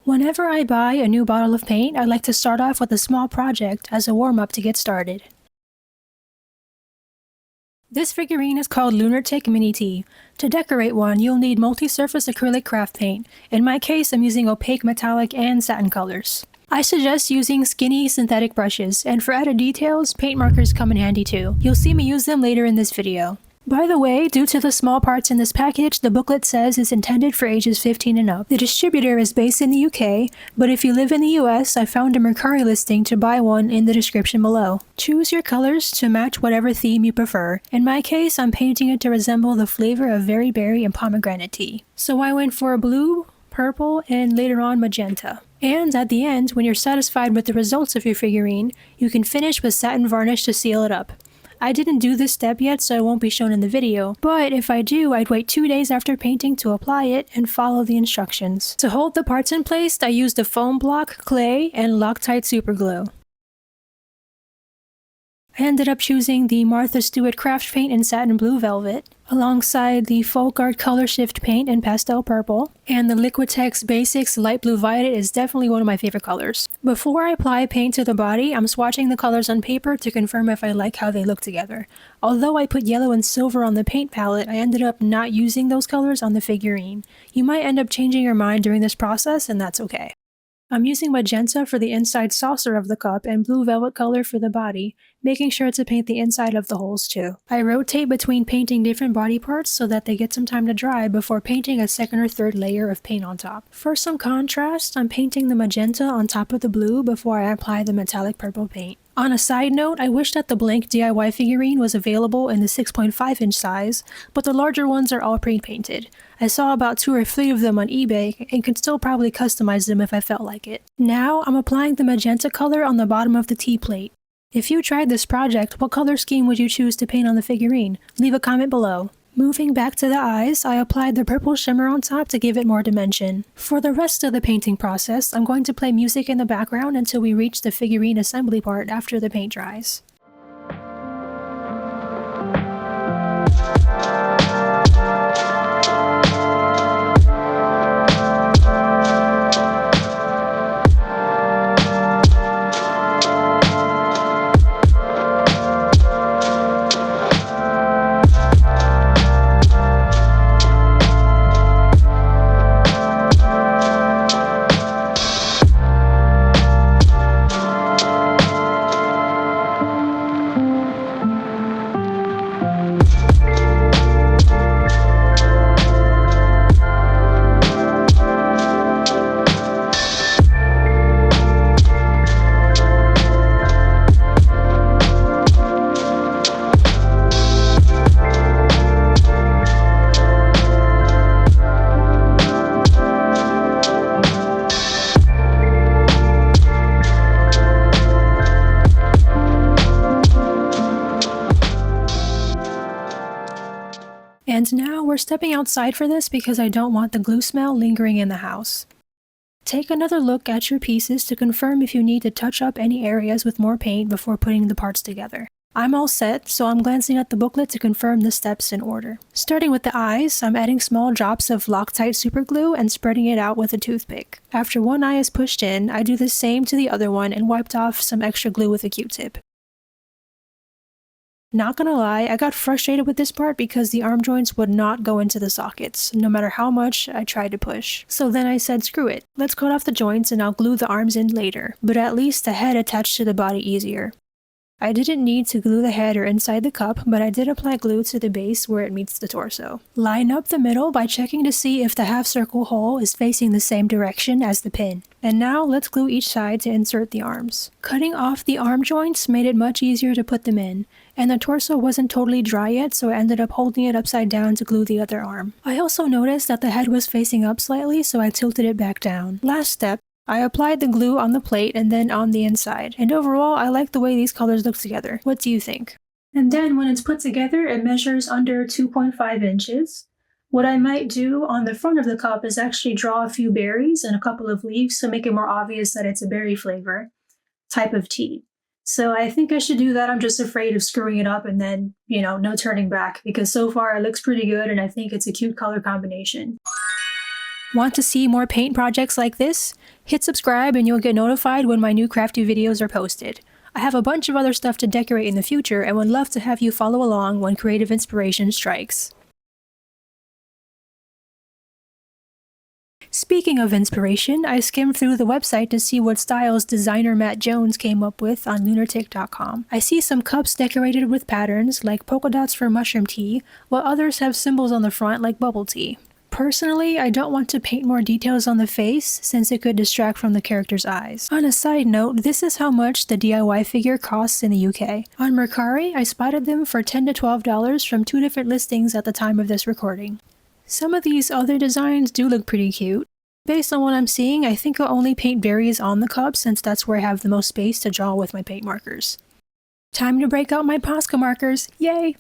Whenever I buy a new bottle of paint, I like to start off with a small project as a warm-up to get started. This figurine is called Lunartik Mini Tea. To decorate one, you'll need multi-surface acrylic craft paint. In my case, I'm using opaque metallic and satin colors. I suggest using skinny synthetic brushes, and for added details, paint markers come in handy too. You'll see me use them later in this video. By the way, due to the small parts in this package, the booklet says it's intended for ages 15 and up. The distributor is based in the UK, but if you live in the US, I found a Mercari listing to buy one in the description below. Choose your colors to match whatever theme you prefer. In my case, I'm painting it to resemble the flavor of very berry and pomegranate tea. So I went for blue, purple, and later on magenta. And at the end, when you're satisfied with the results of your figurine, you can finish with satin varnish to seal it up. I didn't do this step yet, so it won't be shown in the video, but if I do, I'd wait 2 days after painting to apply it and follow the instructions. To hold the parts in place, I used a foam block, clay, and Loctite superglue. I ended up choosing the Martha Stewart craft paint in satin blue velvet, alongside the Folk Art Color Shift paint in pastel purple, and the Liquitex Basics light blue violet is definitely one of my favorite colors. Before I apply paint to the body, I'm swatching the colors on paper to confirm if I like how they look together. Although I put yellow and silver on the paint palette, I ended up not using those colors on the figurine. You might end up changing your mind during this process, and that's okay. I'm using magenta for the inside saucer of the cup and blue velvet color for the body, making sure to paint the inside of the holes too. I rotate between painting different body parts so that they get some time to dry before painting a second or third layer of paint on top. For some contrast, I'm painting the magenta on top of the blue before I apply the metallic purple paint. On a side note, I wish that the blank DIY figurine was available in the 6.5-inch size, but the larger ones are all pre-painted. I saw about 2 or 3 of them on eBay and could still probably customize them if I felt like it. Now, I'm applying the magenta color on the bottom of the tea plate. If you tried this project, what color scheme would you choose to paint on the figurine? Leave a comment below. Moving back to the eyes, I applied the purple shimmer on top to give it more dimension. For the rest of the painting process, I'm going to play music in the background until we reach the figurine assembly part after the paint dries. And now we're stepping outside for this because I don't want the glue smell lingering in the house. Take another look at your pieces to confirm if you need to touch up any areas with more paint before putting the parts together. I'm all set, so I'm glancing at the booklet to confirm the steps in order. Starting with the eyes, I'm adding small drops of Loctite superglue and spreading it out with a toothpick. After one eye is pushed in, I do the same to the other one and wiped off some extra glue with a Q-tip. Not gonna lie, I got frustrated with this part because the arm joints would not go into the sockets, no matter how much I tried to push. So then I said screw it, let's cut off the joints and I'll glue the arms in later, but at least the head attached to the body easier. I didn't need to glue the head or inside the cup, but I did apply glue to the base where it meets the torso. Line up the middle by checking to see if the half circle hole is facing the same direction as the pin. And now let's glue each side to insert the arms. Cutting off the arm joints made it much easier to put them in, and the torso wasn't totally dry yet, so I ended up holding it upside down to glue the other arm. I also noticed that the head was facing up slightly, so I tilted it back down. Last step, I applied the glue on the plate and then on the inside, and overall I like the way these colors look together. What do you think? And then when it's put together, it measures under 2.5 inches. What I might do on the front of the cup is actually draw a few berries and a couple of leaves to make it more obvious that it's a berry flavor type of tea. So I think I should do that. I'm just afraid of screwing it up and then, no turning back, because so far it looks pretty good and I think it's a cute color combination. Want to see more paint projects like this? Hit subscribe and you'll get notified when my new crafty videos are posted. I have a bunch of other stuff to decorate in the future and would love to have you follow along when creative inspiration strikes. Speaking of inspiration, I skimmed through the website to see what styles designer Matt Jones came up with on Lunartik.com. I see some cups decorated with patterns like polka dots for mushroom tea, while others have symbols on the front like bubble tea. Personally, I don't want to paint more details on the face since it could distract from the character's eyes. On a side note, this is how much the DIY figure costs in the UK. On Mercari, I spotted them for $10 to $12 from 2 different listings at the time of this recording. Some of these other designs do look pretty cute. Based on what I'm seeing, I think I'll only paint berries on the cup since that's where I have the most space to draw with my paint markers. Time to break out my Posca markers! Yay!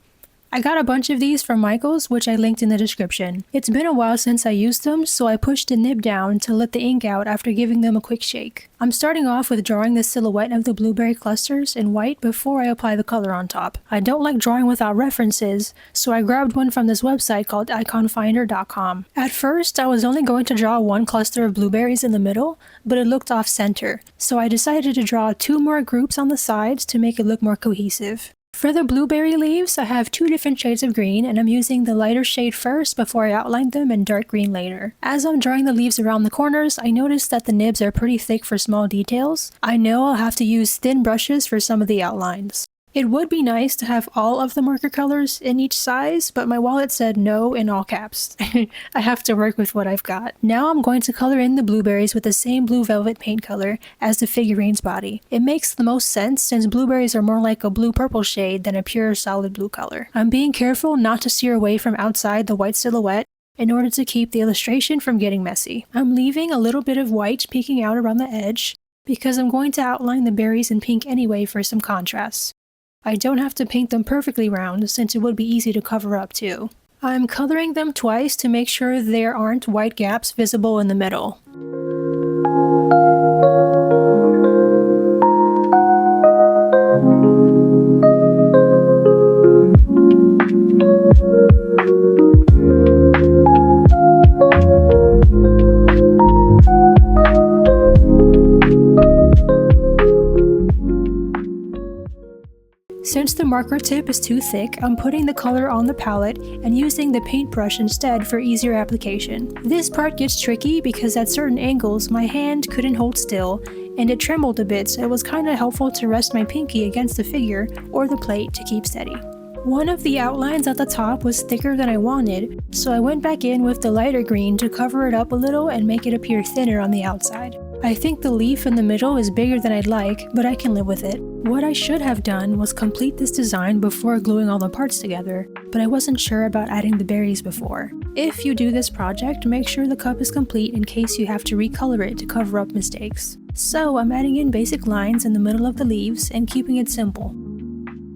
I got a bunch of these from Michael's, which I linked in the description. It's been a while since I used them, so I pushed the nib down to let the ink out after giving them a quick shake. I'm starting off with drawing the silhouette of the blueberry clusters in white before I apply the color on top. I don't like drawing without references, so I grabbed one from this website called iconfinder.com. At first, I was only going to draw one cluster of blueberries in the middle, but it looked off-center, so I decided to draw 2 more groups on the sides to make it look more cohesive. For the blueberry leaves, I have 2 different shades of green, and I'm using the lighter shade first before I outline them in dark green later. As I'm drawing the leaves around the corners, I noticed that the nibs are pretty thick for small details. I know I'll have to use thin brushes for some of the outlines. It would be nice to have all of the marker colors in each size, but my wallet said no in all caps. I have to work with what I've got. Now I'm going to color in the blueberries with the same blue velvet paint color as the figurine's body. It makes the most sense since blueberries are more like a blue-purple shade than a pure solid blue color. I'm being careful not to steer away from outside the white silhouette in order to keep the illustration from getting messy. I'm leaving a little bit of white peeking out around the edge because I'm going to outline the berries in pink anyway for some contrast. I don't have to paint them perfectly round since it would be easy to cover up too. I'm coloring them twice to make sure there aren't white gaps visible in the middle. Since the marker tip is too thick, I'm putting the color on the palette and using the paintbrush instead for easier application. This part gets tricky because at certain angles my hand couldn't hold still and it trembled a bit, so it was kinda helpful to rest my pinky against the figure or the plate to keep steady. One of the outlines at the top was thicker than I wanted, so I went back in with the lighter green to cover it up a little and make it appear thinner on the outside. I think the leaf in the middle is bigger than I'd like, but I can live with it. What I should have done was complete this design before gluing all the parts together, but I wasn't sure about adding the berries before. If you do this project, make sure the cup is complete in case you have to recolor it to cover up mistakes. So I'm adding in basic lines in the middle of the leaves and keeping it simple.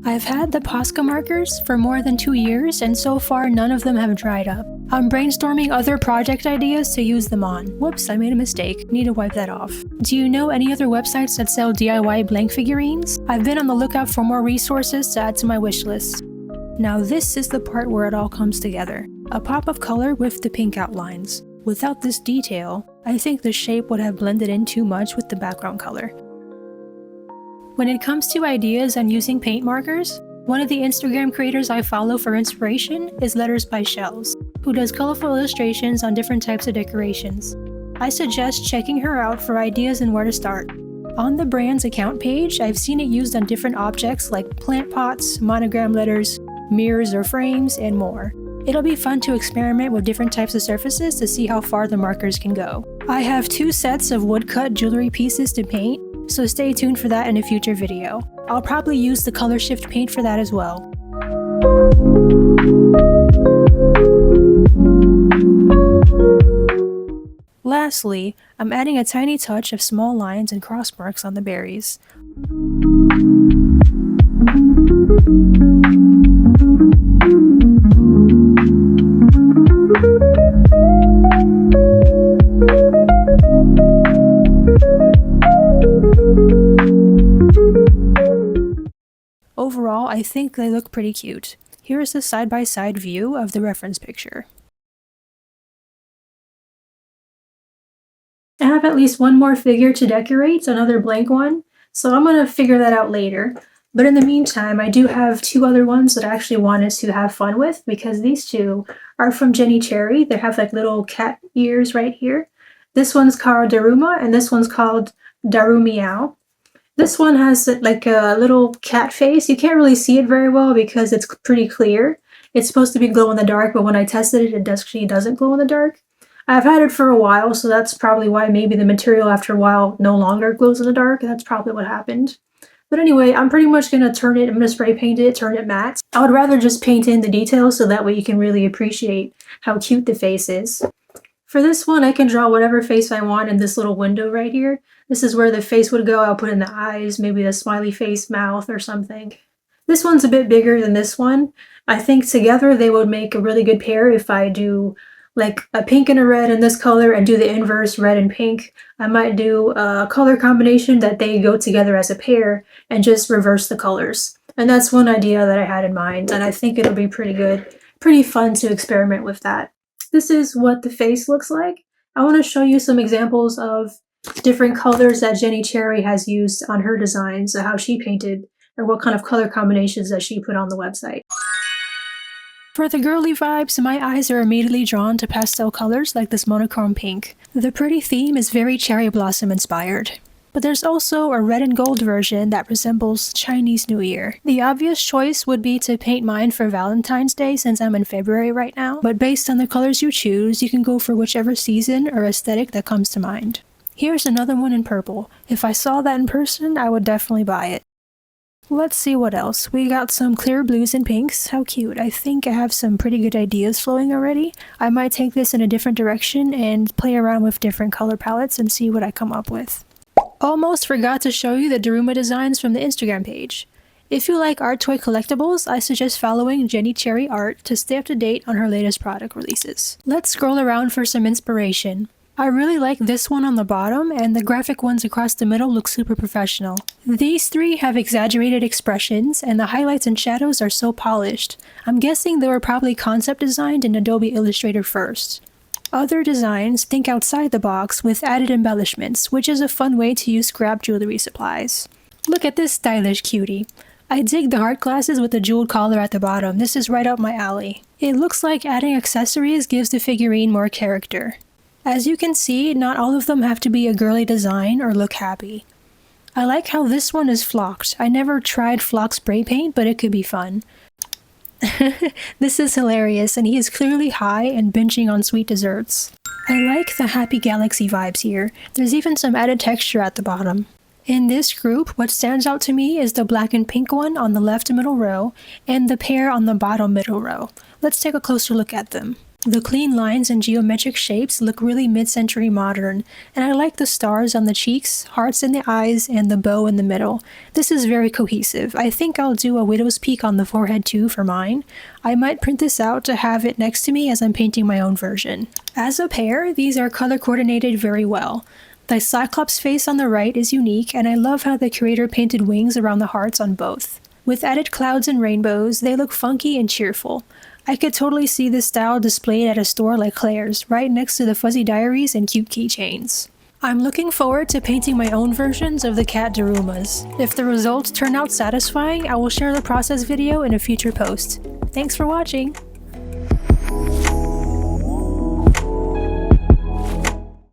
I've had the Posca markers for more than 2 years and so far none of them have dried up. I'm brainstorming other project ideas to use them on. Whoops, I made a mistake. Need to wipe that off. Do you know any other websites that sell DIY blank figurines? I've been on the lookout for more resources to add to my wish list. Now this is the part where it all comes together. A pop of color with the pink outlines. Without this detail, I think the shape would have blended in too much with the background color. When it comes to ideas and using paint markers, one of the Instagram creators I follow for inspiration is Letters by Shells, who does colorful illustrations on different types of decorations. I suggest checking her out for ideas and where to start. On the brand's account page, I've seen it used on different objects like plant pots, monogram letters, mirrors or frames, and more. It'll be fun to experiment with different types of surfaces to see how far the markers can go. I have 2 sets of woodcut jewelry pieces to paint, so stay tuned for that in a future video. I'll probably use the color shift paint for that as well. Lastly, I'm adding a tiny touch of small lines and cross marks on the berries. Overall, I think they look pretty cute. Here is a side-by-side view of the reference picture. have at least one more figure to decorate, another blank one, so I'm going to figure that out later. But in the meantime, I do have two other ones that I actually wanted to have fun with because these two are from Jenny Cherry. They have like little cat ears right here. This one's called Daruma and this one's called Darumiau. This one has like a little cat face. You can't really see it very well because it's pretty clear. It's supposed to be glow in the dark, but when I tested it, it actually doesn't glow in the dark. I've had it for a while, so that's probably why maybe the material after a while no longer glows in the dark. That's probably what happened. But anyway, I'm pretty much going to turn it, I'm going to spray paint it, turn it matte. I would rather just paint in the details so that way you can really appreciate how cute the face is. For this one, I can draw whatever face I want in this little window right here. This is where the face would go. I'll put in the eyes, maybe the smiley face, mouth, or something. This one's a bit bigger than this one. I think together they would make a really good pair if I do like a pink and a red in this color and do the inverse red and pink. I might do a color combination that they go together as a pair and just reverse the colors. And that's one idea that I had in mind, and I think it'll be pretty good, pretty fun to experiment with that. This is what the face looks like. I want to show you some examples of different colors that Jenny Cherry has used on her designs, how she painted, or what kind of color combinations that she put on the website. For the girly vibes, my eyes are immediately drawn to pastel colors like this monochrome pink. The pretty theme is very cherry blossom inspired. But there's also a red and gold version that resembles Chinese New Year. The obvious choice would be to paint mine for Valentine's Day since I'm in February right now, but based on the colors you choose, you can go for whichever season or aesthetic that comes to mind. Here's another one in purple. If I saw that in person, I would definitely buy it. Let's see what else. We got some clear blues and pinks. How cute. I think I have some pretty good ideas flowing already. I might take this in a different direction and play around with different color palettes and see what I come up with. Almost forgot to show you the Daruma designs from the Instagram page. If you like art toy collectibles, I suggest following Jenny Cherry Art to stay up to date on her latest product releases. Let's scroll around for some inspiration. I really like this one on the bottom, and the graphic ones across the middle look super professional. These three have exaggerated expressions, and the highlights and shadows are so polished. I'm guessing they were probably concept designed in Adobe Illustrator first. Other designs think outside the box with added embellishments, which is a fun way to use scrap jewelry supplies. Look at this stylish cutie. I dig the heart glasses with the jeweled collar at the bottom. This is right up my alley. It looks like adding accessories gives the figurine more character. As you can see, not all of them have to be a girly design or look happy. I like how this one is flocked. I never tried flock spray paint, but it could be fun. This is hilarious, and he is clearly high and binging on sweet desserts. I like the happy galaxy vibes here. There's even some added texture at the bottom. In this group, what stands out to me is the black and pink one on the left middle row and the pair on the bottom middle row. Let's take a closer look at them. The clean lines and geometric shapes look really mid-century modern, and I like the stars on the cheeks, hearts in the eyes, and the bow in the middle. This is very cohesive. I think I'll do a widow's peak on the forehead too for mine. I might print this out to have it next to me as I'm painting my own version. As a pair, these are color coordinated very well. The Cyclops face on the right is unique, and I love how the creator painted wings around the hearts on both. With added clouds and rainbows, they look funky and cheerful. I could totally see this style displayed at a store like Claire's, right next to the fuzzy diaries and cute keychains. I'm looking forward to painting my own versions of the cat Darumas. If the results turn out satisfying, I will share the process video in a future post. Thanks for watching!